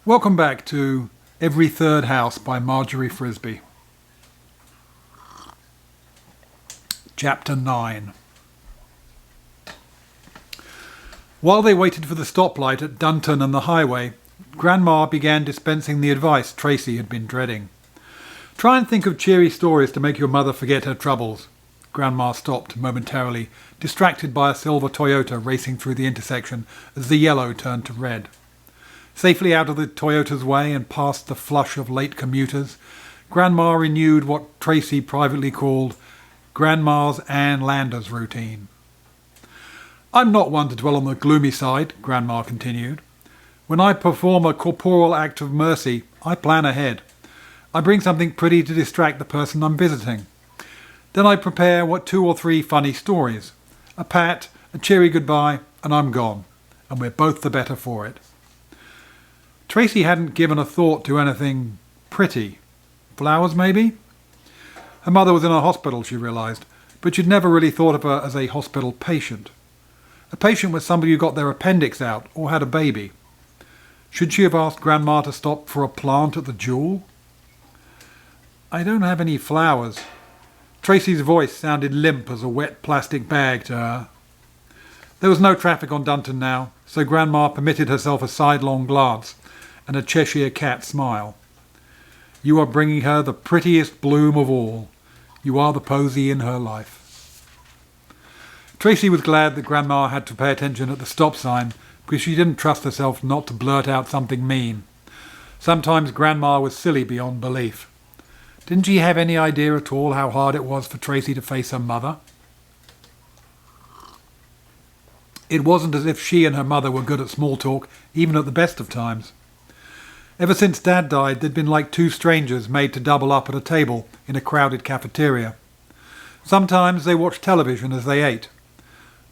Welcome back to Every Third House by Margery Frisbie. Chapter 9. While they waited for the stoplight at Dunton and the highway, Grandma began dispensing the advice Tracy had been dreading. Try and think of cheery stories to make your mother forget her troubles. Grandma stopped momentarily, distracted by a silver Toyota racing through the intersection as the yellow turned to red. Safely out of the Toyota's way and past the flush of late commuters, Grandma renewed what Tracy privately called Grandma's Ann Landers routine. "I'm not one to dwell on the gloomy side," Grandma continued. "When I perform a corporal act of mercy, I plan ahead. I bring something pretty to distract the person I'm visiting. Then I prepare 2 or 3 funny stories. A pat, a cheery goodbye, and I'm gone. And we're both the better for it." Tracy hadn't given a thought to anything pretty. Flowers, maybe? Her mother was in a hospital, she realised, but she'd never really thought of her as a hospital patient. A patient was somebody who got their appendix out or had a baby. Should she have asked Grandma to stop for a plant at the Jewel? "I don't have any flowers." Tracy's voice sounded limp as a wet plastic bag to her. There was no traffic on Dunton now, so Grandma permitted herself a sidelong glance and a Cheshire cat smile. "You are bringing her the prettiest bloom of all. You are the posy in her life." Tracy was glad that Grandma had to pay attention at the stop sign because she didn't trust herself not to blurt out something mean. Sometimes Grandma was silly beyond belief. Didn't she have any idea at all how hard it was for Tracy to face her mother? It wasn't as if she and her mother were good at small talk, even at the best of times. Ever since Dad died, they'd been like 2 strangers made to double up at a table in a crowded cafeteria. Sometimes they watched television as they ate.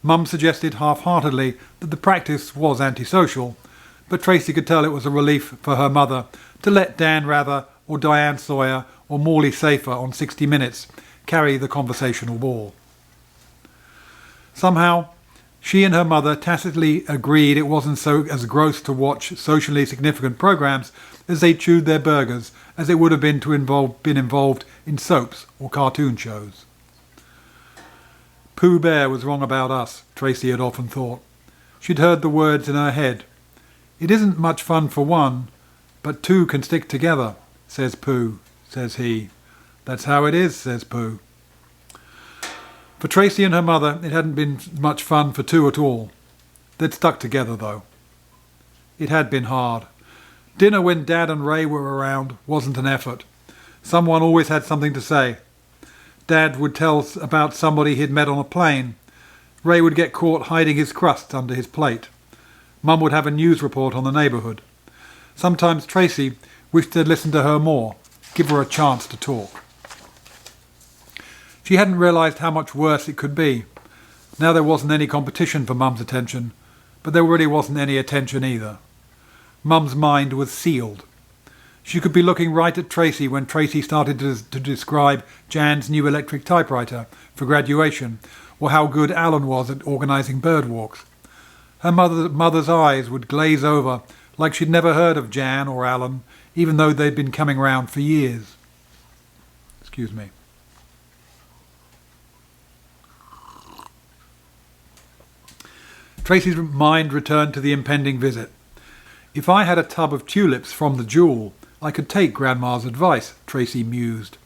Mum suggested half-heartedly that the practice was antisocial, but Tracy could tell it was a relief for her mother to let Dan Rather or Diane Sawyer or Morley Safer on 60 Minutes carry the conversational ball. Somehow, she and her mother tacitly agreed it wasn't so as gross to watch socially significant programs as they chewed their burgers as it would have been to been involved in soaps or cartoon shows. Pooh Bear was wrong about us, Tracy had often thought. She'd heard the words in her head. "It isn't much fun for one, but 2 can stick together, says Pooh, says he. That's how it is, says Pooh." For Tracy and her mother, it hadn't been much fun for 2 at all. They'd stuck together, though. It had been hard. Dinner when Dad and Ray were around wasn't an effort. Someone always had something to say. Dad would tell about somebody he'd met on a plane. Ray would get caught hiding his crusts under his plate. Mum would have a news report on the neighbourhood. Sometimes Tracy wished they'd listen to her more, give her a chance to talk. She hadn't realised how much worse it could be. Now there wasn't any competition for Mum's attention, but there really wasn't any attention either. Mum's mind was sealed. She could be looking right at Tracy when Tracy started to describe Jan's new electric typewriter for graduation, or how good Alan was at organising bird walks. Her mother's eyes would glaze over like she'd never heard of Jan or Alan, even though they'd been coming round for years. Excuse me. Tracy's mind returned to the impending visit. If I had a tub of tulips from the Jewel, I could take Grandma's advice, Tracy mused.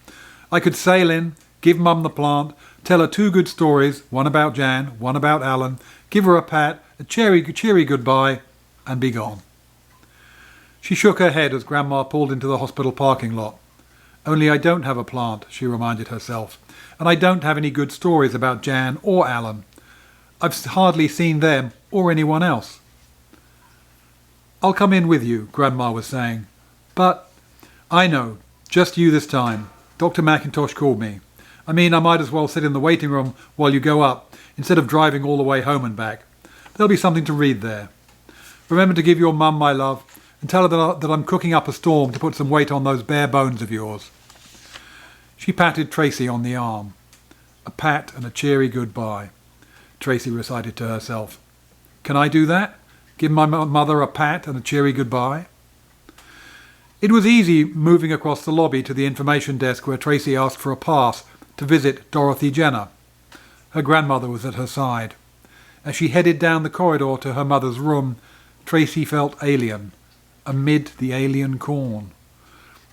I could sail in, give Mum the plant, tell her 2 good stories, one about Jan, one about Alan, give her a pat, a cheery goodbye, and be gone. She shook her head as Grandma pulled into the hospital parking lot. "Only I don't have a plant," she reminded herself, "and I don't have any good stories about Jan or Alan. I've hardly seen them or anyone else." "I'll come in with you," Grandma was saying. "But—" "I know. Just you this time. Dr. McIntosh called me. I mean, I might as well sit in the waiting room while you go up, instead of driving all the way home and back. There'll be something to read there. Remember to give your mum my love, and tell her that I'm cooking up a storm to put some weight on those bare bones of yours." She patted Tracy on the arm. "A pat and a cheery goodbye," Tracy recited to herself. "Can I do that? Give my mother a pat and a cheery goodbye?" It was easy moving across the lobby to the information desk where Tracy asked for a pass to visit Dorothy Jenner. Her grandmother was at her side. As she headed down the corridor to her mother's room, Tracy felt alien, amid the alien corn.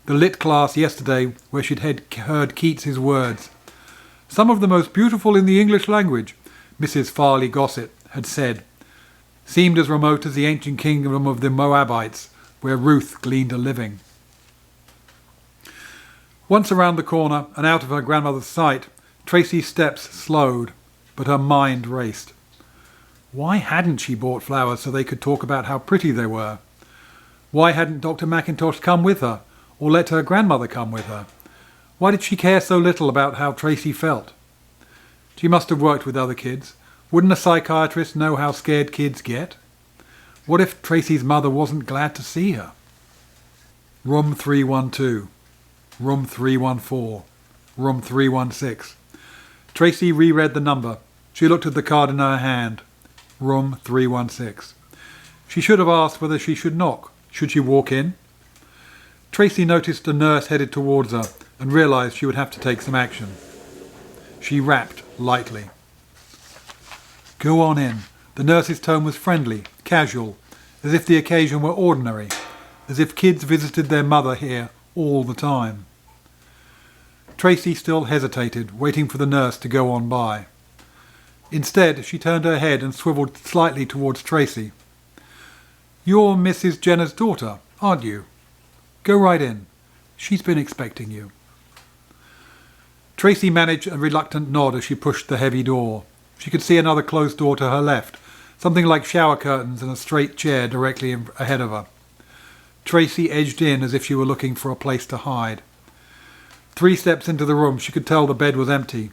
The lit class yesterday, where she'd heard Keats's words, "Some of the most beautiful in the English language," Mrs. Farley Gossett had said, seemed as remote as the ancient kingdom of the Moabites, where Ruth gleaned a living. Once around the corner and out of her grandmother's sight, Tracy's steps slowed, but her mind raced. Why hadn't she bought flowers so they could talk about how pretty they were? Why hadn't Dr. McIntosh come with her, or let her grandmother come with her? Why did she care so little about how Tracy felt? She must have worked with other kids. Wouldn't a psychiatrist know how scared kids get? What if Tracy's mother wasn't glad to see her? Room 312. Room 314. Room 316. Tracy reread the number. She looked at the card in her hand. Room 316. She should have asked whether she should knock. Should she walk in? Tracy noticed a nurse headed towards her and realised she would have to take some action. She rapped lightly. "Go on in." The nurse's tone was friendly, casual, as if the occasion were ordinary, as if kids visited their mother here all the time. Tracy still hesitated, waiting for the nurse to go on by. Instead, she turned her head and swivelled slightly towards Tracy. "You're Mrs. Jenner's daughter, aren't you? Go right in. She's been expecting you." Tracy managed a reluctant nod as she pushed the heavy door. She could see another closed door to her left, something like shower curtains and a straight chair directly ahead of her. Tracy edged in as if she were looking for a place to hide. 3 steps into the room, she could tell the bed was empty.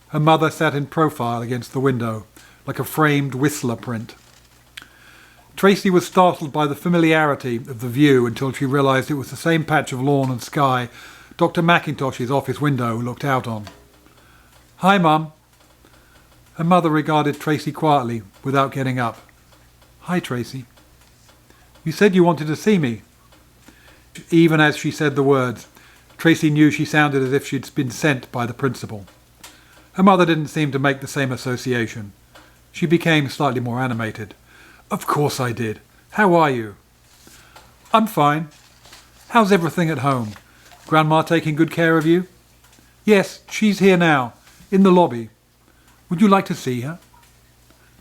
Her mother sat in profile against the window, like a framed Whistler print. Tracy was startled by the familiarity of the view until she realised it was the same patch of lawn and sky Dr. McIntosh's office window looked out on. "Hi, Mum." Her mother regarded Tracy quietly, without getting up. "Hi, Tracy." "You said you wanted to see me." Even as she said the words, Tracy knew she sounded as if she'd been sent by the principal. Her mother didn't seem to make the same association. She became slightly more animated. "Of course I did. How are you?" "I'm fine. How's everything at home? Grandma taking good care of you?" "Yes, she's here now, in the lobby. Would you like to see her?"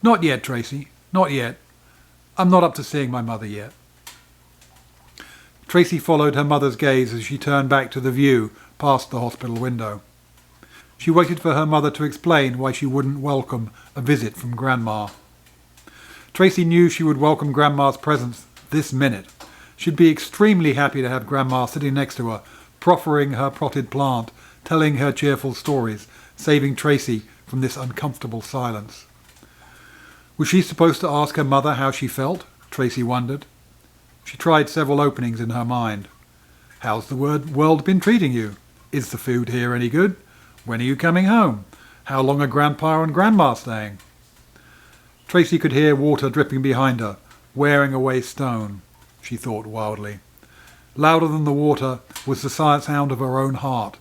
"Not yet, Tracy. Not yet. I'm not up to seeing my mother yet." Tracy followed her mother's gaze as she turned back to the view past the hospital window. She waited for her mother to explain why she wouldn't welcome a visit from Grandma. Tracy knew she would welcome Grandma's presence this minute. She'd be extremely happy to have Grandma sitting next to her, proffering her potted plant, telling her cheerful stories, saving Tracy from this uncomfortable silence. Was she supposed to ask her mother how she felt? Tracy wondered. She tried several openings in her mind. How's the world been treating you? Is the food here any good? When are you coming home? How long are Grandpa and Grandma staying? Tracy could hear water dripping behind her, wearing away stone, she thought wildly. Louder than the water was the sound of her own heart.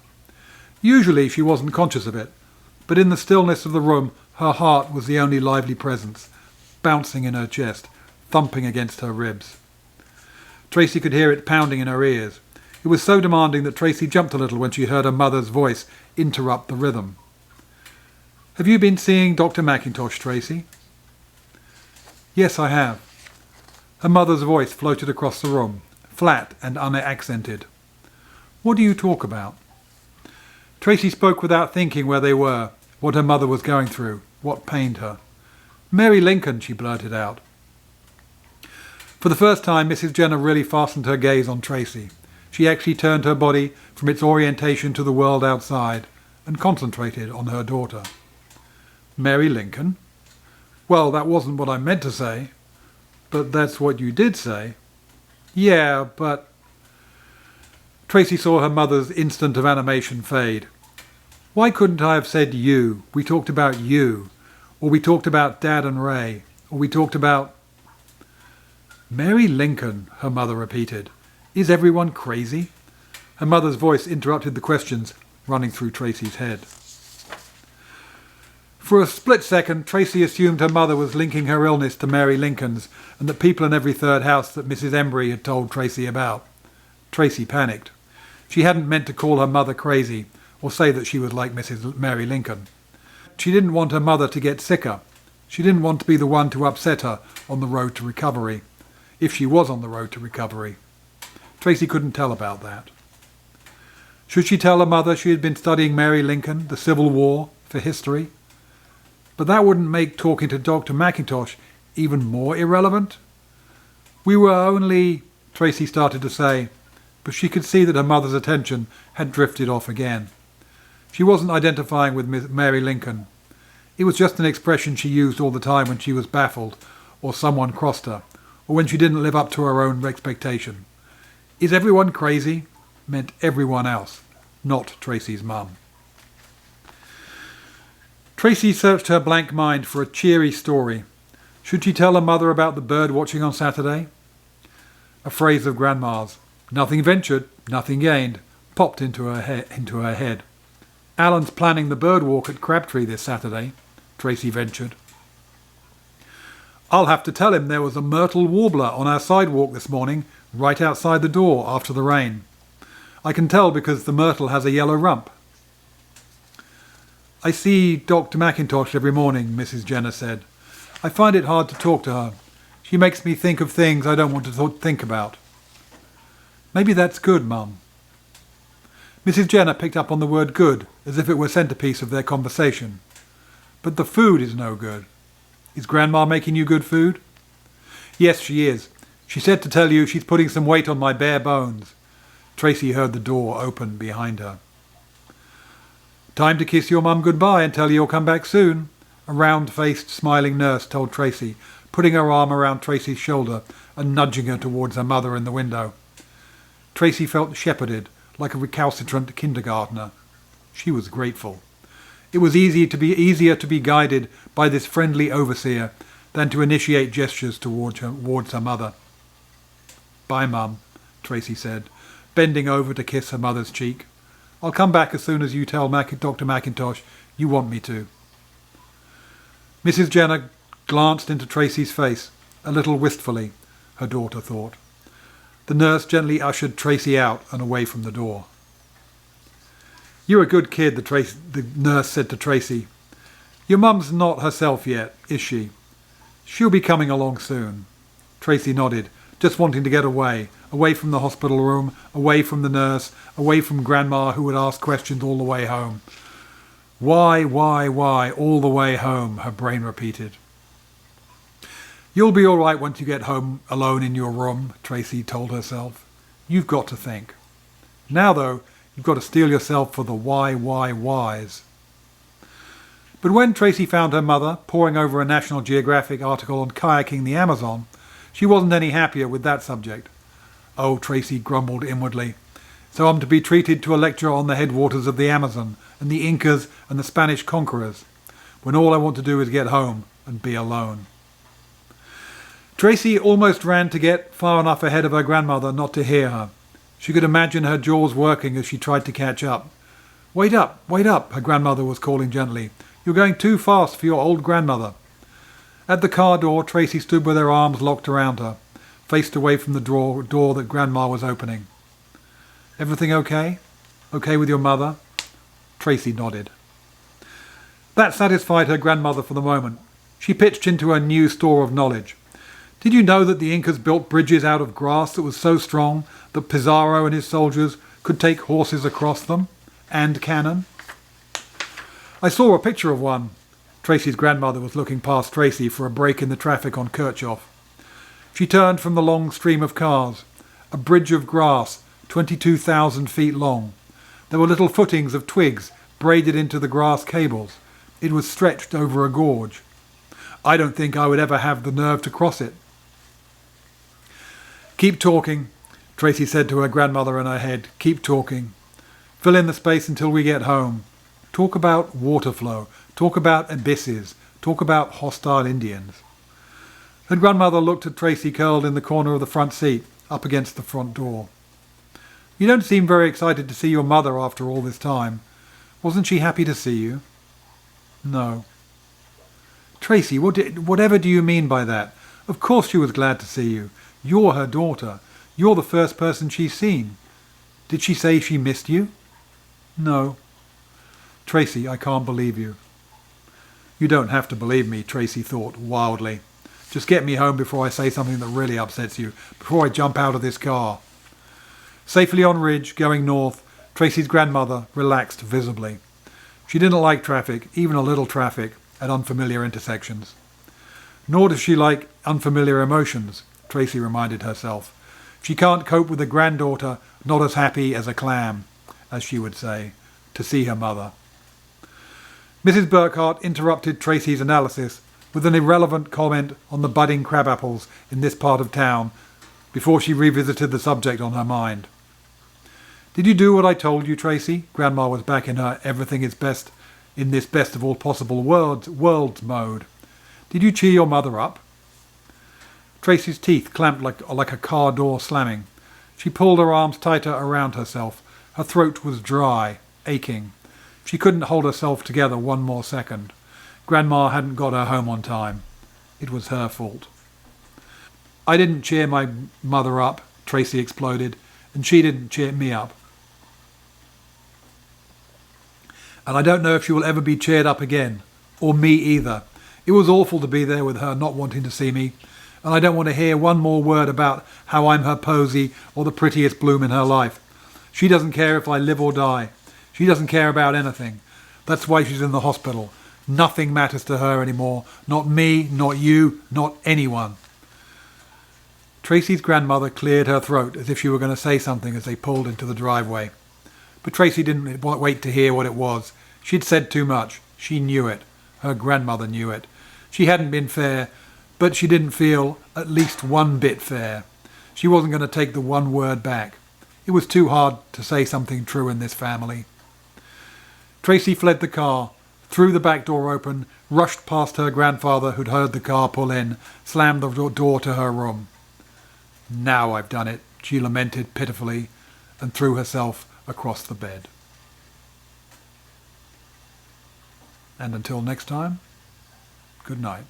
Usually she wasn't conscious of it, but in the stillness of the room her heart was the only lively presence, bouncing in her chest, thumping against her ribs. Tracy could hear it pounding in her ears. It was so demanding that Tracy jumped a little when she heard her mother's voice interrupt the rhythm. "Have you been seeing Dr. McIntosh, Tracy?" "Yes, I have." Her mother's voice floated across the room, flat and unaccented. "What do you talk about?" Tracy spoke without thinking where they were, what her mother was going through, what pained her. "Mary Lincoln," she blurted out. For the first time, Mrs. Jenner really fastened her gaze on Tracy. She actually turned her body from its orientation to the world outside and concentrated on her daughter. "Mary Lincoln? Well, that wasn't what I meant to say. But that's what you did say." "Yeah, but..." Tracy saw her mother's instant of animation fade. "Why couldn't I have said you? We talked about you. Or we talked about Dad and Ray. Or we talked about..." "Mary Lincoln," her mother repeated. Is everyone crazy? Her mother's voice interrupted the questions running through Tracy's head. For a split second, Tracy assumed her mother was linking her illness to Mary Lincoln's and the people in every third house that Mrs. Embry had told Tracy about. Tracy panicked. She hadn't meant to call her mother crazy or say that she was like Mrs. Mary Lincoln. She didn't want her mother to get sicker. She didn't want to be the one to upset her on the road to recovery, if she was on the road to recovery. Tracy couldn't tell about that. Should she tell her mother she had been studying Mary Lincoln, the Civil War, for history? But that wouldn't make talking to Dr. McIntosh even more irrelevant. We were only, Tracy started to say, but she could see that her mother's attention had drifted off again. She wasn't identifying with Mary Lincoln. It was just an expression she used all the time when she was baffled, or someone crossed her, or when she didn't live up to her own expectation. Is everyone crazy? Meant everyone else, not Tracy's mum. Tracy searched her blank mind for a cheery story. Should she tell her mother about the bird watching on Saturday? A phrase of Grandma's, "Nothing ventured, nothing gained," popped into her head. "Alan's planning the bird walk at Crabtree this Saturday," Tracy ventured. "I'll have to tell him there was a myrtle warbler on our sidewalk this morning, right outside the door after the rain. I can tell because the myrtle has a yellow rump." "I see Dr. McIntosh every morning," Mrs. Jenner said. "I find it hard to talk to her. She makes me think of things I don't want to think about." "Maybe that's good, Mum." Mrs. Jenner picked up on the word good as if it were centerpiece of their conversation. "But the food is no good. Is Grandma making you good food?" "Yes, she is. She said to tell you she's putting some weight on my bare bones." Tracy heard the door open behind her. "Time to kiss your mum goodbye and tell her you'll come back soon," a round-faced, smiling nurse told Tracy, putting her arm around Tracy's shoulder and nudging her towards her mother in the window. Tracy felt shepherded, like a recalcitrant kindergartner. She was grateful. It was easier to be guided by this friendly overseer than to initiate gestures towards her mother. "Bye, Mum," Tracy said, bending over to kiss her mother's cheek. "I'll come back as soon as you tell Dr. McIntosh you want me to." Mrs. Jenner glanced into Tracy's face, a little wistfully, her daughter thought. The nurse gently ushered Tracy out and away from the door. "You're a good kid," the nurse said to Tracy. "Your mum's not herself yet, is she? She'll be coming along soon." Tracy nodded, just wanting to get away from the hospital room, away from the nurse, away from Grandma who would ask questions all the way home. Why, all the way home, her brain repeated. "You'll be all right once you get home alone in your room," Tracy told herself. "You've got to think. Now, though, you've got to steel yourself for the whys." But when Tracy found her mother poring over a National Geographic article on kayaking the Amazon, she wasn't any happier with that subject. "Oh," Tracy grumbled inwardly, "so I'm to be treated to a lecture on the headwaters of the Amazon and the Incas and the Spanish conquerors, when all I want to do is get home and be alone." Tracy almost ran to get far enough ahead of her grandmother not to hear her. She could imagine her jaws working as she tried to catch up. Wait up, her grandmother was calling gently. "You're going too fast for your old grandmother." At the car door, Tracy stood with her arms locked around her, faced away from the door that Grandma was opening. "Everything okay? Okay with your mother?" Tracy nodded. That satisfied her grandmother for the moment. She pitched into her new store of knowledge. "Did you know that the Incas built bridges out of grass that was so strong that Pizarro and his soldiers could take horses across them? And cannon?" "I saw a picture of one." Tracy's grandmother was looking past Tracy for a break in the traffic on Kirchhoff. She turned from the long stream of cars. A bridge of grass, 22,000 feet long. There were little footings of twigs braided into the grass cables. It was stretched over a gorge. "I don't think I would ever have the nerve to cross it." "Keep talking," Tracy said to her grandmother in her head. "Keep talking. Fill in the space until we get home. Talk about water flow. Talk about abysses. Talk about hostile Indians." Her grandmother looked at Tracy curled in the corner of the front seat, up against the front door. You don't seem very excited to see your mother after all this time. Wasn't she happy to see you? No. Tracy, whatever do you mean by that? Of course she was glad to see you. You're her daughter. You're the first person she's seen. Did she say she missed you? No. Tracy, I can't believe you. You don't have to believe me, Tracy thought wildly. Just get me home before I say something that really upsets you, before I jump out of this car. Safely on Ridge, going north, Tracy's grandmother relaxed visibly. She didn't like traffic, even a little traffic, at unfamiliar intersections. Nor does she like unfamiliar emotions, Tracy reminded herself. She can't cope with a granddaughter not as happy as a clam, as she would say, to see her mother. Mrs. Burkhart interrupted Tracy's analysis with an irrelevant comment on the budding crabapples in this part of town before she revisited the subject on her mind. Did you do what I told you, Tracy? Grandma was back in her everything is best in this best of all possible worlds mode. Did you cheer your mother up? Tracy's teeth clamped like a car door slamming. She pulled her arms tighter around herself. Her throat was dry, aching. She couldn't hold herself together one more second. Grandma hadn't got her home on time. It was her fault. I didn't cheer my mother up, Tracy exploded, and she didn't cheer me up. And I don't know if she will ever be cheered up again, or me either. It was awful to be there with her not wanting to see me, and I don't want to hear one more word about how I'm her posy or the prettiest bloom in her life. She doesn't care if I live or die. She doesn't care about anything. That's why she's in the hospital. Nothing matters to her anymore. Not me, not you, not anyone. Tracy's grandmother cleared her throat as if she were going to say something as they pulled into the driveway. But Tracy didn't wait to hear what it was. She'd said too much. She knew it. Her grandmother knew it. She hadn't been fair, but she didn't feel at least one bit fair. She wasn't going to take the one word back. It was too hard to say something true in this family. Tracy fled the car, threw the back door open, rushed past her grandfather who'd heard the car pull in, slammed the door to her room. Now I've done it, she lamented pitifully, and threw herself across the bed. And until next time, good night.